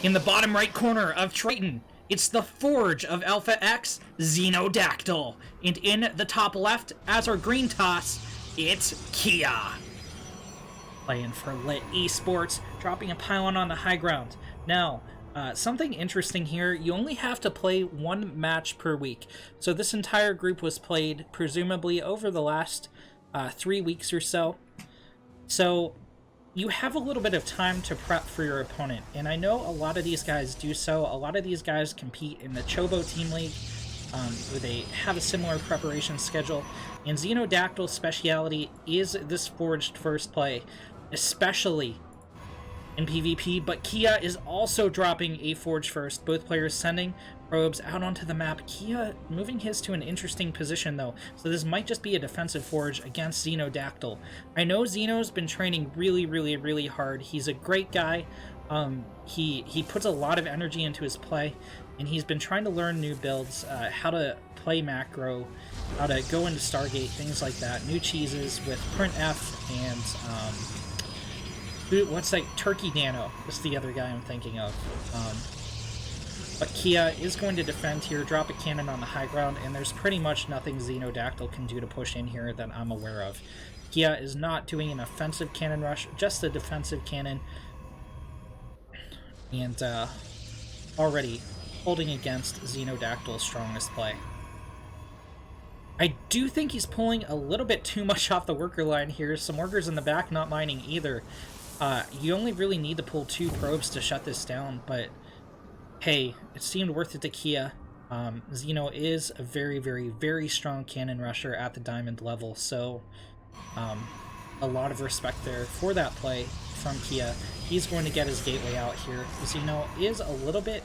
In the bottom right corner of Triton, it's the Forge of Alpha X, XenoDactyl. And in the top left, as our green toss, it's KiiA. Playing for Lit Esports, dropping a pylon on the high ground. Now, something interesting here, you only have to play one match per week. So this entire group was played, presumably, over the last 3 weeks or so. So you have a little bit of time to prep for your opponent, and I know a lot of these guys do so. A lot of these guys compete in the Chobo Team League, where they have a similar preparation schedule, and XenoDactyl's speciality is this forged first play, especially in PvP, but KiiA is also dropping a forge first, both players sending probes out onto the map. KiiA moving his to an interesting position though, so this might just be a defensive forge against XenoDactyl. I know Xeno's been training really hard. He's a great guy. He puts a lot of energy into his play, and he's been trying to learn new builds, how to play macro, how to go into Stargate, things like that. New cheeses with printf and what's that? Turkey Nano is the other guy I'm thinking of. But KiiA is going to defend here, drop a cannon on the high ground, and there's pretty much nothing XenoDactyl can do to push in here that I'm aware of. KiiA is not doing an offensive cannon rush, just a defensive cannon. And already holding against XenoDactyl's strongest play. I do think he's pulling a little bit too much off the worker line here. Some workers in the back not mining either. You only really need to pull 2 probes to shut this down, but hey, it seemed worth it to KiiA. Xeno is a very strong cannon rusher at the diamond level, so a lot of respect there for that play from KiiA. He's going to get his gateway out here. Xeno is a little bit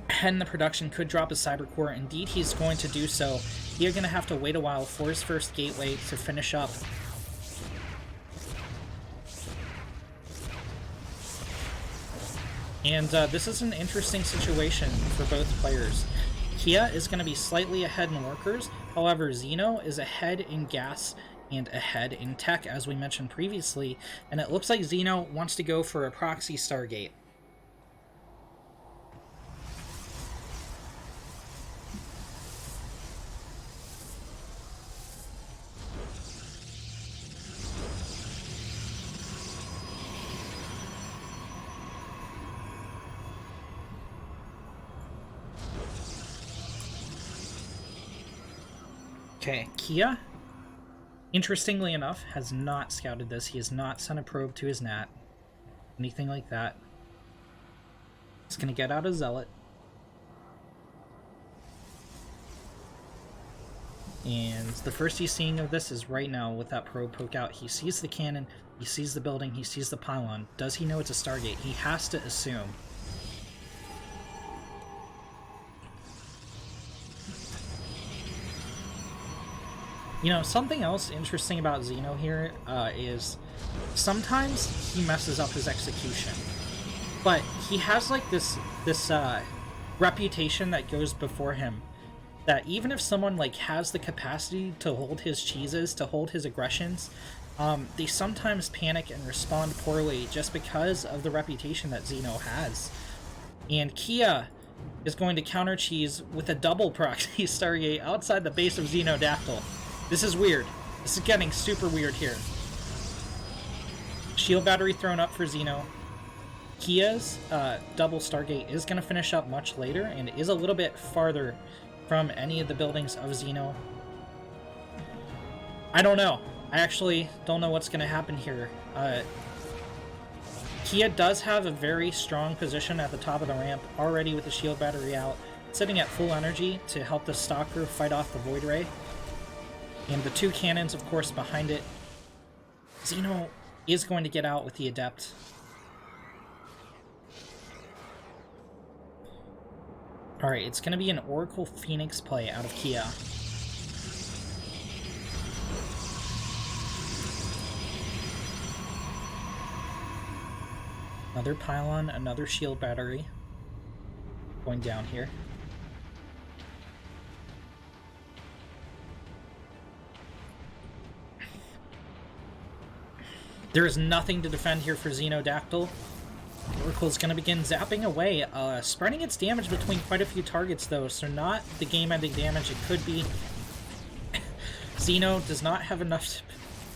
ahead in the production, could drop his cyber core. Indeed, he's going to do so. You're going to have to wait a while for his first gateway to finish up. And this is an interesting situation for both players. KiiA is going to be slightly ahead in workers, however Xeno is ahead in gas and ahead in tech, as we mentioned previously, and it looks like Xeno wants to go for a proxy Stargate. Okay, KiiA, interestingly enough, has not scouted this. He has not sent a probe to his NAT. Anything like that. He's going to get out a Zealot. And the first he's seeing of this is right now with that probe poke out. He sees the cannon, he sees the building, he sees the pylon. Does he know it's a Stargate? He has to assume. You know, something else interesting about Xeno here is sometimes he messes up his execution, but he has like this reputation that goes before him, that even if someone like has the capacity to hold his cheeses, to hold his aggressions, they sometimes panic and respond poorly just because of the reputation that Xeno has. And KiiA is going to counter cheese with a double proxy Stargate outside the base of XenoDactyl. This is weird. This is getting super weird here. Shield battery thrown up for Xeno. KiiA's double Stargate is going to finish up much later and is a little bit farther from any of the buildings of Xeno. I don't know. I actually don't know what's going to happen here. KiiA does have a very strong position at the top of the ramp, already with the shield battery out, sitting at full energy to help the Stalker fight off the Void Ray. And the 2 cannons, of course, behind it. Xeno is going to get out with the Adept. Alright, it's going to be an Oracle Phoenix play out of KiiA. Another pylon, another shield battery. Going down here. There is nothing to defend here for XenoDactyl. Oracle's gonna begin zapping away, spreading its damage between quite a few targets though, so not the game-ending damage it could be. Xeno does not have enough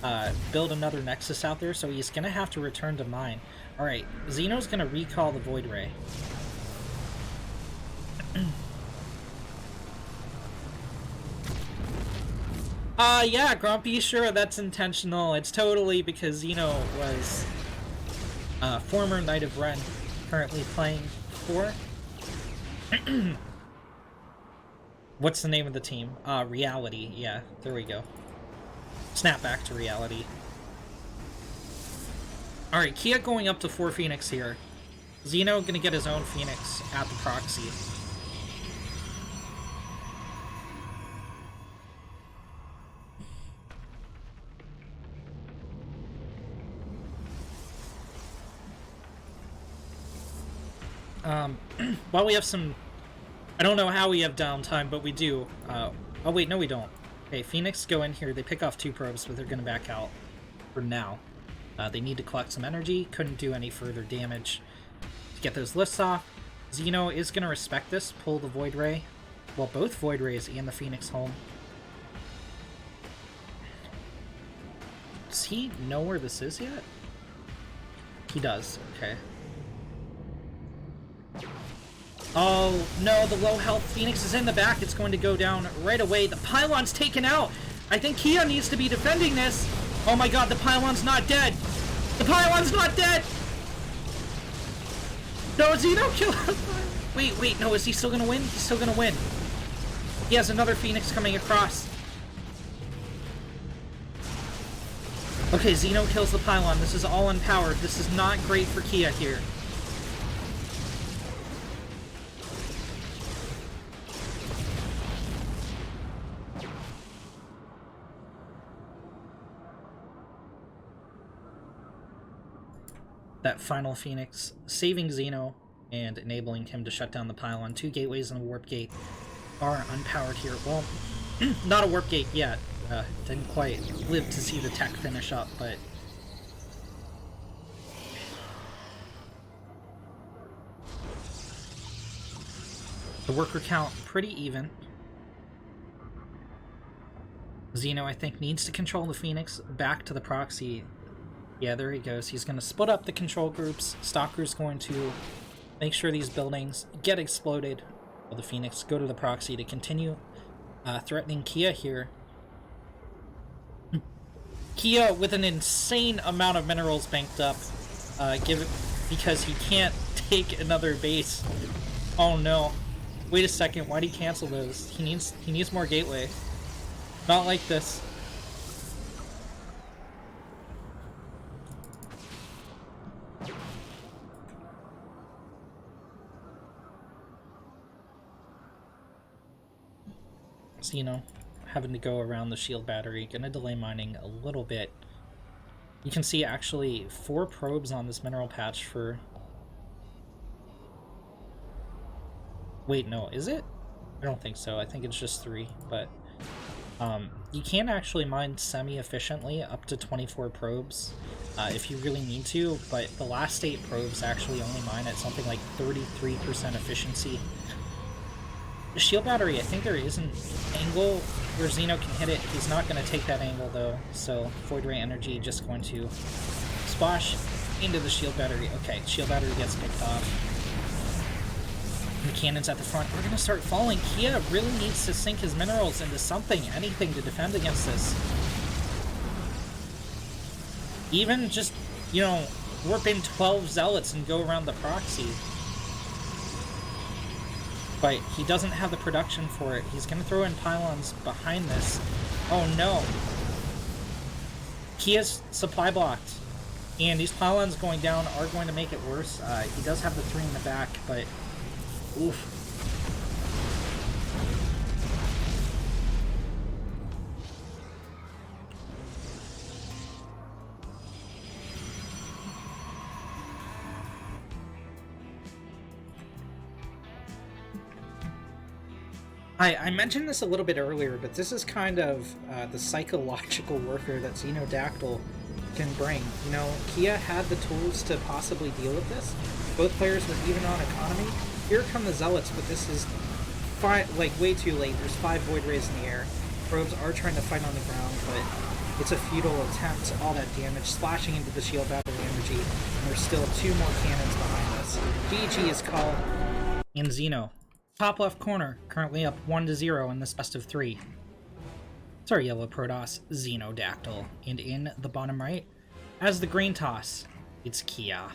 to build another Nexus out there, so he's gonna have to return to mine. Alright, Xeno's gonna recall the Void Ray. Yeah, Grumpy, sure, that's intentional. It's totally because Xeno was former Knight of Ren, currently playing for... What's the name of the team? Reality, yeah, there we go. Snap back to Reality. Alright, KiiA going up to 4 Phoenix here. Xeno gonna get his own Phoenix at the proxy. While we have some... I don't know how we have downtime, but we do. Oh wait, no we don't. Okay, Phoenix go in here, they pick off 2 probes, but they're gonna back out for now. They need to collect some energy, couldn't do any further damage to get those lifts off. Xeno is gonna respect this, pull the Void Ray. Well, both Void Rays and the Phoenix home. Does he know where this is yet? He does, okay. Oh, no, the low health Phoenix is in the back. It's going to go down right away. The pylon's taken out. I think KiiA needs to be defending this. Oh my god, the pylon's not dead. The pylon's not dead. No, Xeno kill. Wait, no, is he still going to win? He's still going to win. He has another Phoenix coming across. Okay, Xeno kills the pylon. This is all unpowered. This is not great for KiiA here. That final Phoenix saving Xeno and enabling him to shut down the pylon. 2 gateways and a warp gate are unpowered here. Well, not a warp gate yet. Didn't quite live to see the tech finish up, but... The worker count pretty even. Xeno, I think, needs to control the Phoenix back to the proxy. Yeah, there he goes. He's going to split up the control groups. Stalker's going to make sure these buildings get exploded. While the Phoenix go to the proxy to continue threatening KiiA here. KiiA with an insane amount of minerals banked up, because he can't take another base. Oh no! Wait a second. Why'd he cancel those? He needs more gateway. Not like this. Xeno having to go around the shield battery, gonna delay mining a little bit. You can see actually 4 probes on this mineral patch for... Wait, no, is it? I don't think so. I think it's just 3, but you can actually mine semi-efficiently up to 24 probes if you really need to, but the last 8 probes actually only mine at something like 33% efficiency. The shield battery, I think there is an angle where Xeno can hit it. He's not going to take that angle though, so Void Ray energy just going to splash into the shield battery. Okay, shield battery gets picked off. The cannons at the front are going to start falling. KiiA really needs to sink his minerals into something, anything to defend against this. Even just, you know, warp in 12 zealots and go around the proxy. But he doesn't have the production for it. He's going to throw in pylons behind this. Oh no. KiiA's supply blocked. And these pylons going down are going to make it worse. He does have the 3 in the back, but... Oof. I mentioned this a little bit earlier, but this is kind of the psychological warfare that XenoDactyl can bring. You know, KiiA had the tools to possibly deal with this. Both players were even on economy. Here come the Zealots, but this is way too late. There's 5 Void Rays in the air. Probes are trying to fight on the ground, but it's a futile attempt. All that damage splashing into the shield battery energy, and there's still 2 more cannons behind us. GG is called. And Xeno, top left corner, currently up 1-0 in this best of 3. It's our yellow Protoss, XenoDactyl, and in the bottom right, as the green toss, it's KiiA.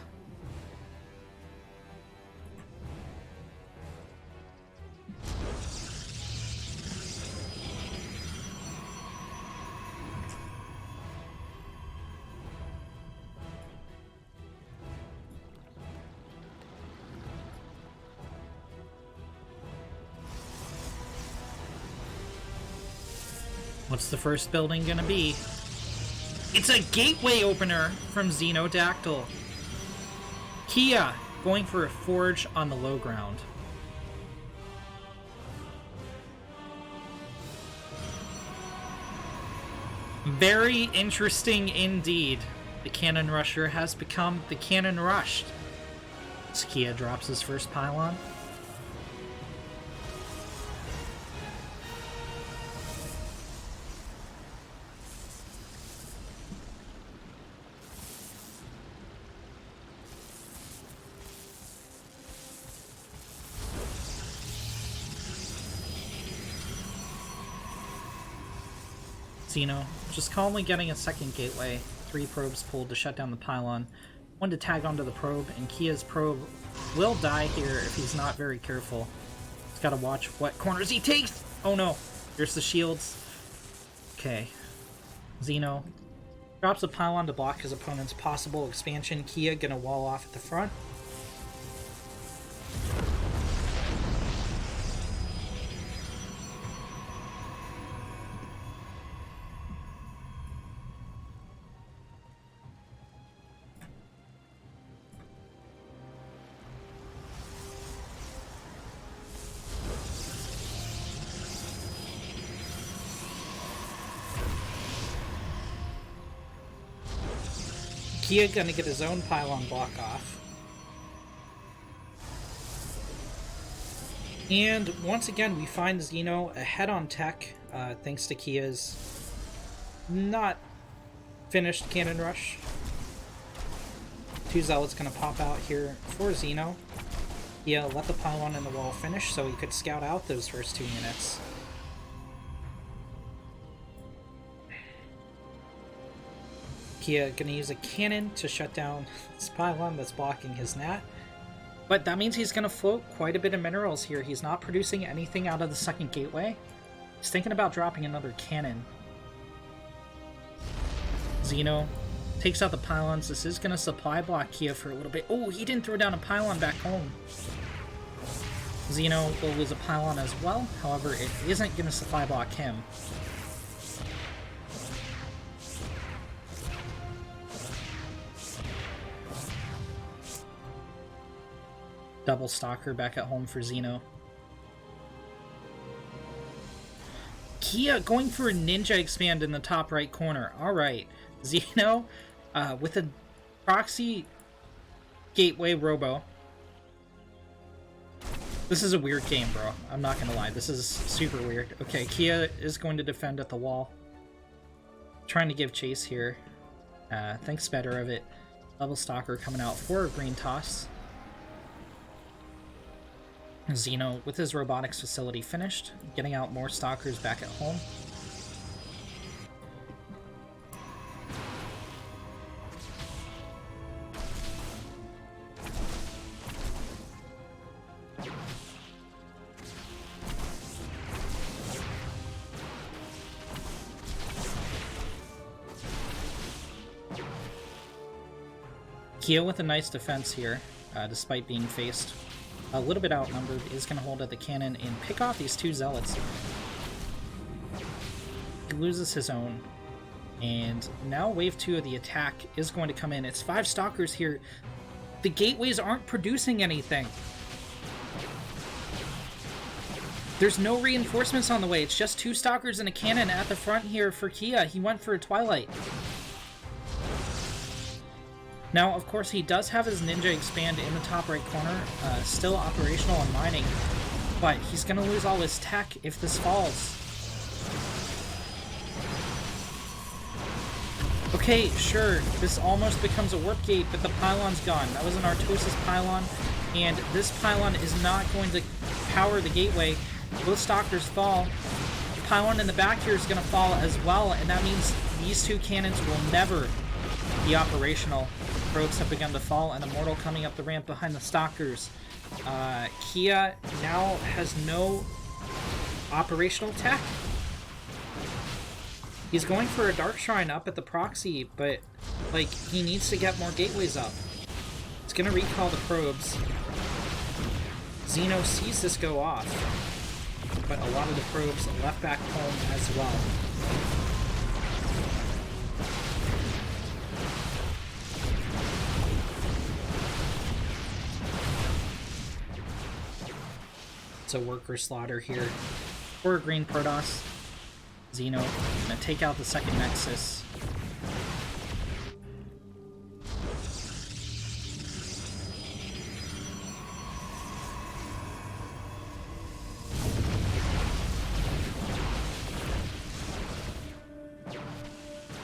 What's the first building gonna be? It's a gateway opener from XenoDactyl. KiiA going for a forge on the low ground. Very interesting indeed. The Cannon Rusher has become the Cannon Rushed. As KiiA drops his first pylon. Xeno, just calmly getting a second gateway. 3 probes pulled to shut down the pylon. 1 to tag onto the probe, and KiiA's probe will die here if he's not very careful. He's got to watch what corners he takes! Oh no, there's the shields. Okay. Xeno drops a pylon to block his opponent's possible expansion. KiiA gonna wall off at the front. KiiA gonna get his own pylon block off. And once again, we find Xeno ahead on tech, thanks to KiiA's not finished cannon rush. 2 Zealots gonna pop out here for Xeno. KiiA let the pylon in the wall finish so he could scout out those first 2 units. KiiA gonna use a cannon to shut down this pylon that's blocking his nat. But that means he's gonna float quite a bit of minerals here. He's not producing anything out of the second gateway. He's thinking about dropping another cannon. Xeno takes out the pylons. This is gonna supply block KiiA for a little bit. Oh, he didn't throw down a pylon back home. Xeno will lose a pylon as well. However, it isn't gonna supply block him. Double Stalker back at home for Xeno. KiiA going for a Ninja Expand in the top right corner. Alright. Xeno with a Proxy Gateway Robo. This is a weird game, bro. I'm not gonna lie. This is super weird. Okay, KiiA is going to defend at the wall. Trying to give chase here. Thinks better of it. Double Stalker coming out for a green toss. Xeno with his robotics facility finished, getting out more stalkers back at home. KiiA with a nice defense here, despite being faced a little bit outnumbered, is going to hold at the cannon and pick off these 2 Zealots. He loses his own, and now wave 2 of the attack is going to come in. It's 5 stalkers here. The gateways aren't producing anything. There's no reinforcements on the way. It's just 2 stalkers and a cannon at the front here for KiiA. He went for a Twilight. Now, of course, he does have his ninja expand in the top right corner, still operational and mining, but he's going to lose all his tech if this falls. Okay, sure, this almost becomes a warp gate, but the pylon's gone. That was an Artosis pylon, and this pylon is not going to power the gateway. Both Stalkers fall. The pylon in the back here is going to fall as well, and that means these two cannons will never be operational. Probes have begun to fall, and Immortal coming up the ramp behind the Stalkers. KiiA now has no operational tech. He's going for a Dark Shrine up at the proxy, but, like, he needs to get more gateways up. It's gonna recall the probes. Xeno sees this go off, but a lot of the probes left back home as well. It's a worker slaughter here for a green Protoss. Xeno gonna take out the second Nexus.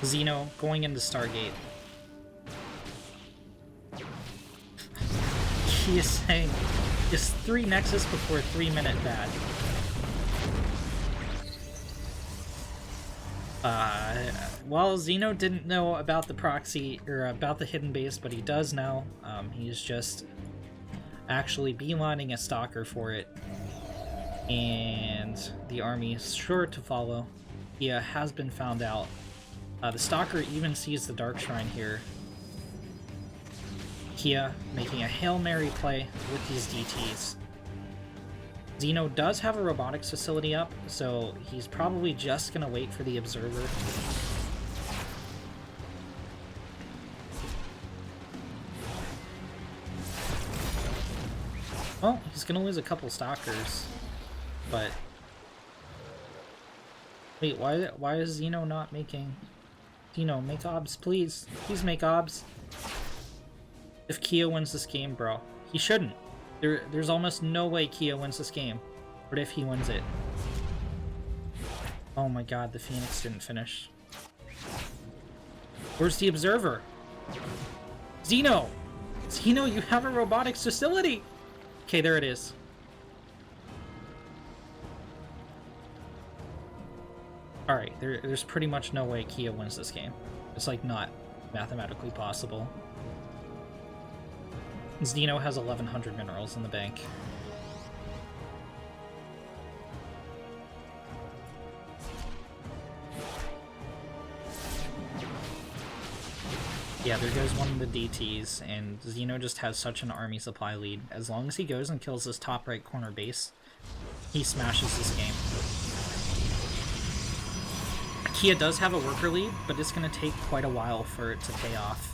Xeno going into Stargate. He is saying, is 3 Nexus before 3-minute bad? Well, Xeno didn't know about the proxy, or about the hidden base, but he does now. He's just actually beelining a Stalker for it. And the army is sure to follow. KiiA has been found out. The Stalker even sees the Dark Shrine here. KiiA making a Hail Mary play with these DTs. Xeno does have a robotics facility up, so he's probably just gonna wait for the Observer. Well, he's gonna lose a couple Stalkers, but... Wait, why is Xeno not making... Xeno, make obs, please. Please make obs. If KiiA wins this game, bro. He shouldn't. There's almost no way KiiA wins this game. But if he wins it... Oh my god, the Phoenix didn't finish. Where's the Observer? Xeno! Xeno, you have a robotics facility! Okay, there it is. Alright, there's pretty much no way KiiA wins this game. It's like not mathematically possible. Xeno has 1,100 minerals in the bank. Yeah, there goes one of the DTs, and Xeno just has such an army supply lead. As long as he goes and kills this top right corner base, he smashes this game. KiiA does have a worker lead, but it's going to take quite a while for it to pay off.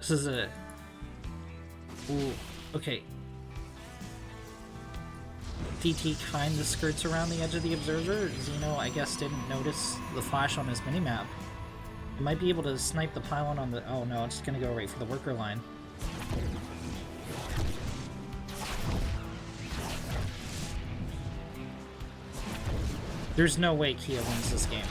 This is a... Ooh, okay. DT kind of skirts around the edge of the Observer. Xeno, I guess, didn't notice the flash on his minimap. He might be able to snipe the pylon on the... Oh no, it's gonna go right for the worker line. There's no way KiiA wins this game.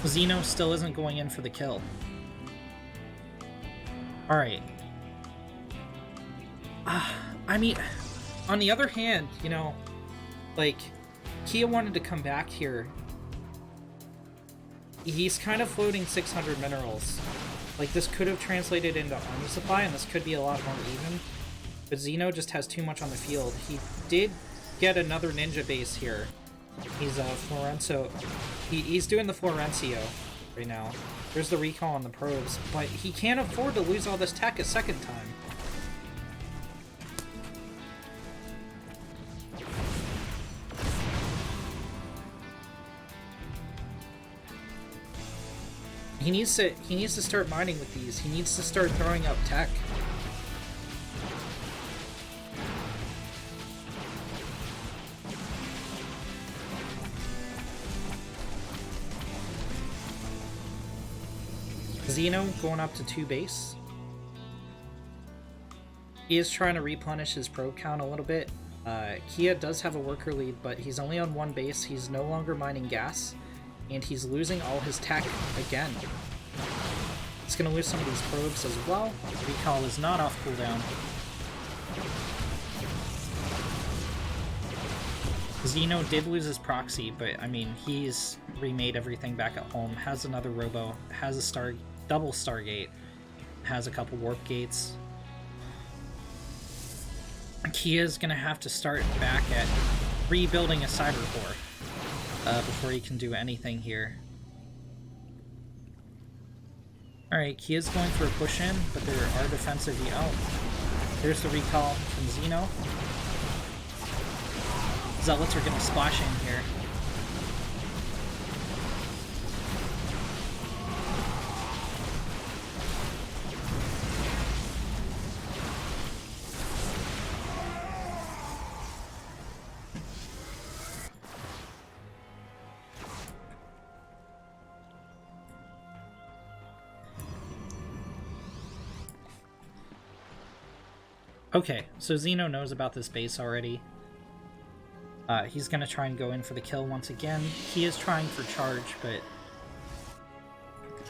Xeno still isn't going in for the kill. Alright. I mean, on the other hand, you know, like, KiiA wanted to come back here. He's kind of floating 600 minerals. Like, this could have translated into army supply, and this could be a lot more even. But Xeno just has too much on the field. He did get another ninja base here. He's Florenzo. He's doing the Florencio right now. There's the recall on the probes, but he can't afford to lose all this tech a second time. He needs to start mining with these. He needs to start throwing up tech. Xeno going up to 2 base. He is trying to replenish his probe count a little bit. KiiA does have a worker lead, but he's only on 1 base. He's no longer mining gas, and he's losing all his tech again. He's going to lose some of these probes as well. Recall is not off cooldown. Xeno did lose his proxy, but I mean, he's remade everything back at home, has another robo, has a double Stargate, has a couple warp gates. KiiA's gonna have to start back at rebuilding a cyber core before he can do anything here. Alright, KiiA's going for a push in, but there are defensive. Oh, there's the recall from Xeno. Zealots are gonna splash in here. Okay, so Xeno knows about this base already. He's gonna try and go in for the kill once again. He is trying for charge, but...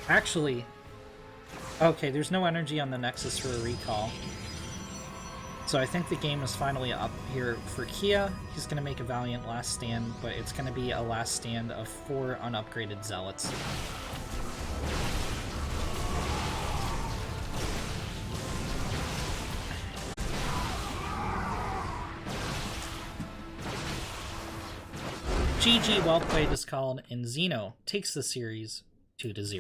Actually... Okay, there's no energy on the Nexus for a recall. So I think the game is finally up here for KiiA. He's gonna make a valiant last stand, but it's gonna be a last stand of 4 unupgraded Zealots. GG, well played is called, and Xeno takes the series 2-0.